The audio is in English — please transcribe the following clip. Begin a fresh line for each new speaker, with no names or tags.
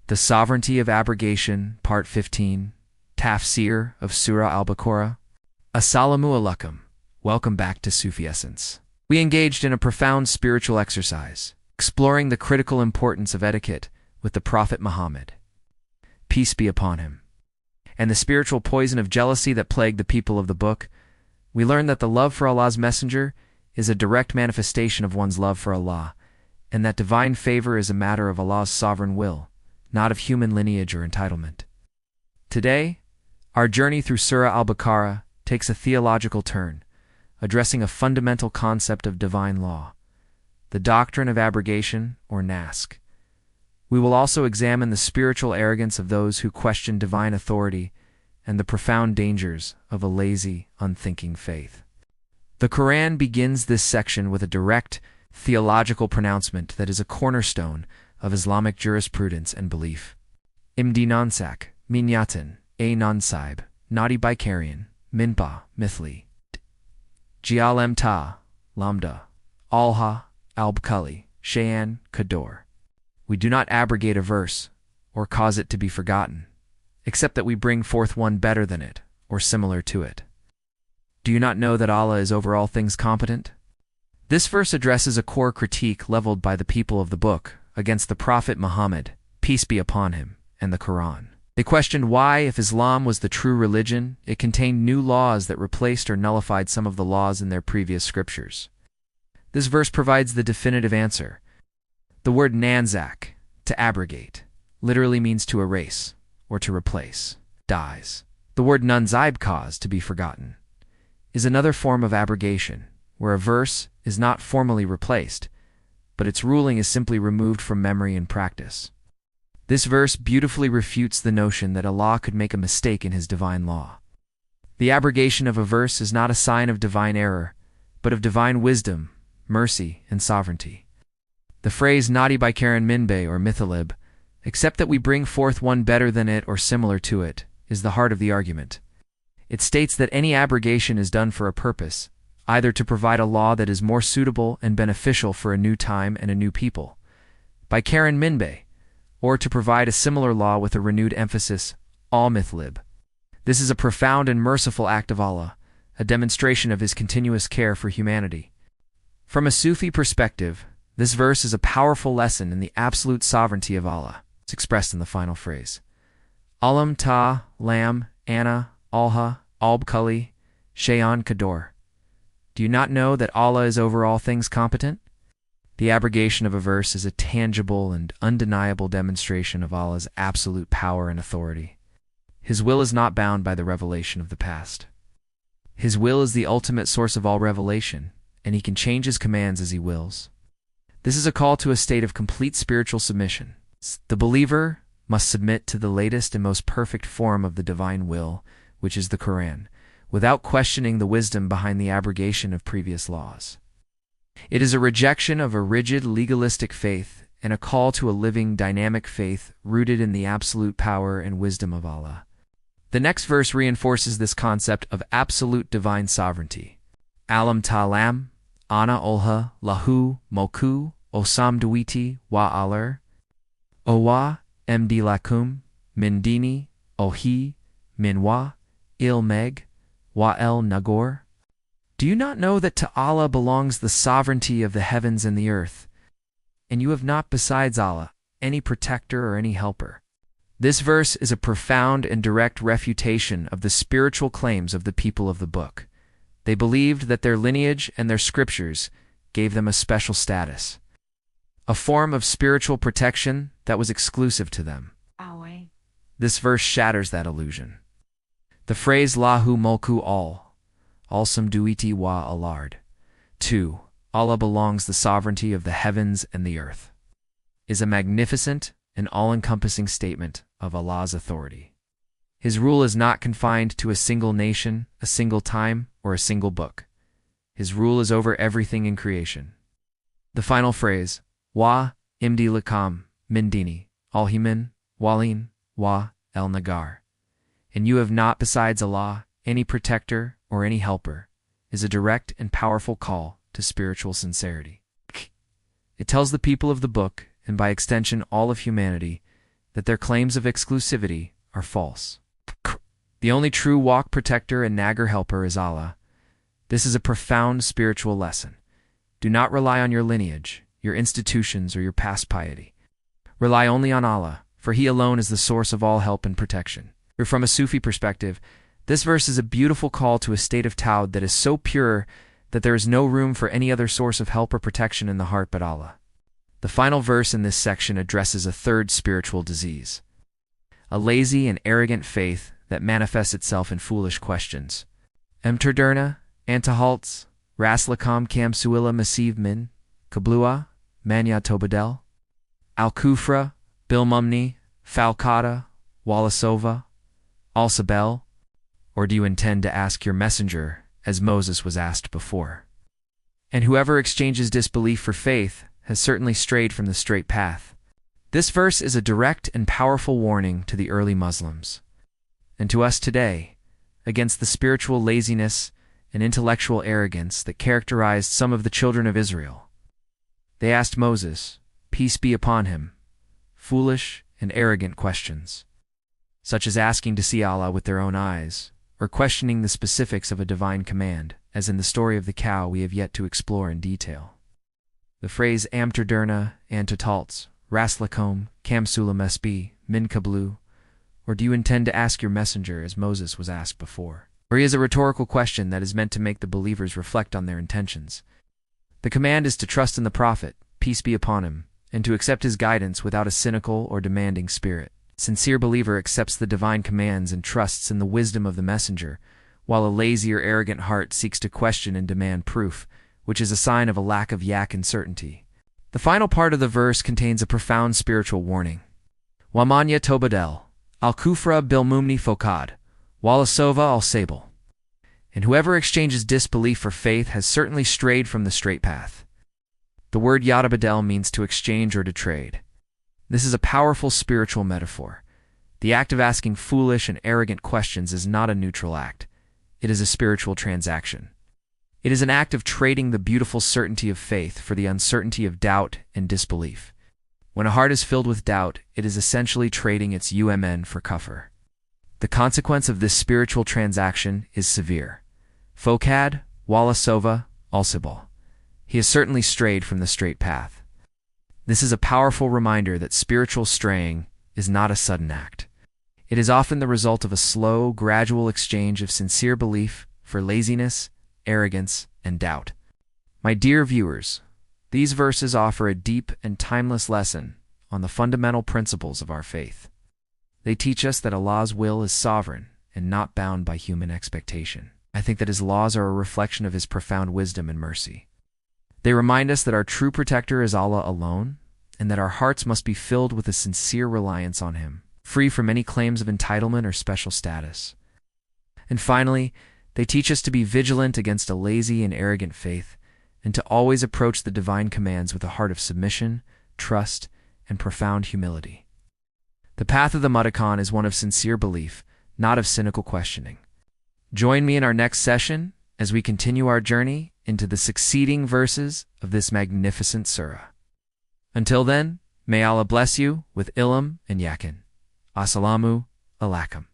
The Sovereignty of Abrogation, Part 15, Taf-seir of Surah Al-Baqarah. Assalamu alaikum. Welcome back to Sufi Essence. We engaged in a profound spiritual exercise, exploring the critical importance of etiquette with the Prophet Muhammad, peace be upon him, and the spiritual poison of jealousy that plagued the people of the book. We learned that the love for Allah's messenger is a direct manifestation of one's love for Allah, and that divine favor is a matter of Allah's sovereign will, not of human lineage or entitlement. Today, our journey through Surah Al-Baqarah takes a theological turn, addressing a fundamental concept of divine law, the doctrine of abrogation, or Naskh. We will also examine the spiritual arrogance of those who question divine authority and the profound dangers of a lazy, unthinking faith. The Qur'an begins this section with a direct, theological pronouncement that is a cornerstone of Islamic jurisprudence and belief. Imdi nansak, minyatin, a non-saib, nadi bikarian, minpa, mithli. Jialem ta, lambda, alha, albkali, shayan, kador. We do not abrogate a verse, or cause it to be forgotten, except that we bring forth one better than it, or similar to it. Do you not know that Allah is over all things competent? This verse addresses a core critique leveled by the people of the book against the Prophet Muhammad, peace be upon him, and the Qur'an. They questioned why, if Islam was the true religion, it contained new laws that replaced or nullified some of the laws in their previous scriptures. This verse provides the definitive answer. The word nanzak, to abrogate, literally means to erase, or to replace, dies. The word nunzaib, cause to be forgotten, is another form of abrogation, where a verse is not formally replaced, but its ruling is simply removed from memory and practice. This verse beautifully refutes the notion that Allah could make a mistake in His divine law. The abrogation of a verse is not a sign of divine error, but of divine wisdom, mercy, and sovereignty. The phrase nadi by Karen Minbe or Mithalib, except that we bring forth one better than it or similar to it, is the heart of the argument. It states that any abrogation is done for a purpose, either to provide a law that is more suitable and beneficial for a new time and a new people, by Karen Minbe, or to provide a similar law with a renewed emphasis, al-mithlib. This is a profound and merciful act of Allah, a demonstration of His continuous care for humanity. From a Sufi perspective, this verse is a powerful lesson in the absolute sovereignty of Allah. It's expressed in the final phrase. Alam ta, lam, ana, alha, albkali, shayan kador. Do you not know that Allah is over all things competent? The abrogation of a verse is a tangible and undeniable demonstration of Allah's absolute power and authority. His will is not bound by the revelation of the past. His will is the ultimate source of all revelation, and He can change His commands as He wills. This is a call to a state of complete spiritual submission. The believer must submit to the latest and most perfect form of the divine will, which is the Qur'an, without questioning the wisdom behind the abrogation of previous laws. It is a rejection of a rigid, legalistic faith and a call to a living, dynamic faith rooted in the absolute power and wisdom of Allah. The next verse reinforces this concept of absolute divine sovereignty. Alam ta'lam, ana olha, lahu, moku, osam duiti, wa alar, owa, md lakum, min dini, ohi, min wa, il meg, wa el nagor. Do you not know that to Allah belongs the sovereignty of the heavens and the earth, and you have not besides Allah any protector or any helper? This verse is a profound and direct refutation of the spiritual claims of the people of the book. They believed that their lineage and their scriptures gave them a special status, a form of spiritual protection that was exclusive to them. This verse shatters that illusion. The phrase lahu mulku al, alsam duiti wa alard, to Allah belongs the sovereignty of the heavens and the earth, is a magnificent and all-encompassing statement of Allah's authority. His rule is not confined to a single nation, a single time, or a single book. His rule is over everything in creation. The final phrase, wa imdi lakam min dini, al-himin, walin, wa el nagar, and you have not besides Allah any protector or any helper, is a direct and powerful call to spiritual sincerity. It tells the people of the book, and by extension all of humanity, that their claims of exclusivity are false. The only true walk protector and nagger helper is Allah. This is a profound spiritual lesson. Do not rely on your lineage, your institutions, or your past piety. Rely only on Allah, for He alone is the source of all help and protection. From a Sufi perspective, this verse is a beautiful call to a state of Tawhid that is so pure that there is no room for any other source of help or protection in the heart but Allah. The final verse in this section addresses a third spiritual disease, a lazy and arrogant faith that manifests itself in foolish questions. Emterderna, Antahalts, Raslakam Kam Suila Masiv Min, Kablua, Manya Tobadel, Al-Kufra, Bilmumni, Falkata, Walasova, Al-Sabel, or do you intend to ask your messenger, as Moses was asked before? And whoever exchanges disbelief for faith has certainly strayed from the straight path. This verse is a direct and powerful warning to the early Muslims, and to us today, against the spiritual laziness and intellectual arrogance that characterized some of the children of Israel. They asked Moses, peace be upon him, foolish and arrogant questions, such as asking to see Allah with their own eyes, or questioning the specifics of a divine command, as in the story of the cow we have yet to explore in detail. The phrase Amterderna, Antatalts, Raslakom, Kamsulam SB, Min Kablu, or do you intend to ask your messenger, as Moses was asked before? Or is a rhetorical question that is meant to make the believers reflect on their intentions. The command is to trust in the Prophet, peace be upon him, and to accept his guidance without a cynical or demanding spirit. Sincere believer accepts the divine commands and trusts in the wisdom of the messenger, while a lazy or arrogant heart seeks to question and demand proof, which is a sign of a lack of yaqeen certainty. The final part of the verse contains a profound spiritual warning. Wamanya Tobadel, Al-Kufra Bilmumni Fokad, Walasova al-Sabel. And whoever exchanges disbelief for faith has certainly strayed from the straight path. The word Yadabadel means to exchange or to trade. This is a powerful spiritual metaphor. The act of asking foolish and arrogant questions is not a neutral act. It is a spiritual transaction. It is an act of trading the beautiful certainty of faith for the uncertainty of doubt and disbelief. When a heart is filled with doubt, it is essentially trading its umn for kufr. The consequence of this spiritual transaction is severe. Fokad, Walasova, Alsibal. He has certainly strayed from the straight path. This is a powerful reminder that spiritual straying is not a sudden act. It is often the result of a slow, gradual exchange of sincere belief for laziness, arrogance, and doubt. My dear viewers, these verses offer a deep and timeless lesson on the fundamental principles of our faith. They teach us that Allah's will is sovereign and not bound by human expectation. I think that His laws are a reflection of His profound wisdom and mercy. They remind us that our true protector is Allah alone, and that our hearts must be filled with a sincere reliance on Him, free from any claims of entitlement or special status. And finally, they teach us to be vigilant against a lazy and arrogant faith, and to always approach the divine commands with a heart of submission, trust, and profound humility. The path of the Mutakan is one of sincere belief, not of cynical questioning. Join me in our next session as we continue our journey into the succeeding verses of this magnificent surah. Until then, may Allah bless you with ilm and yaqeen. Assalamu alaikum.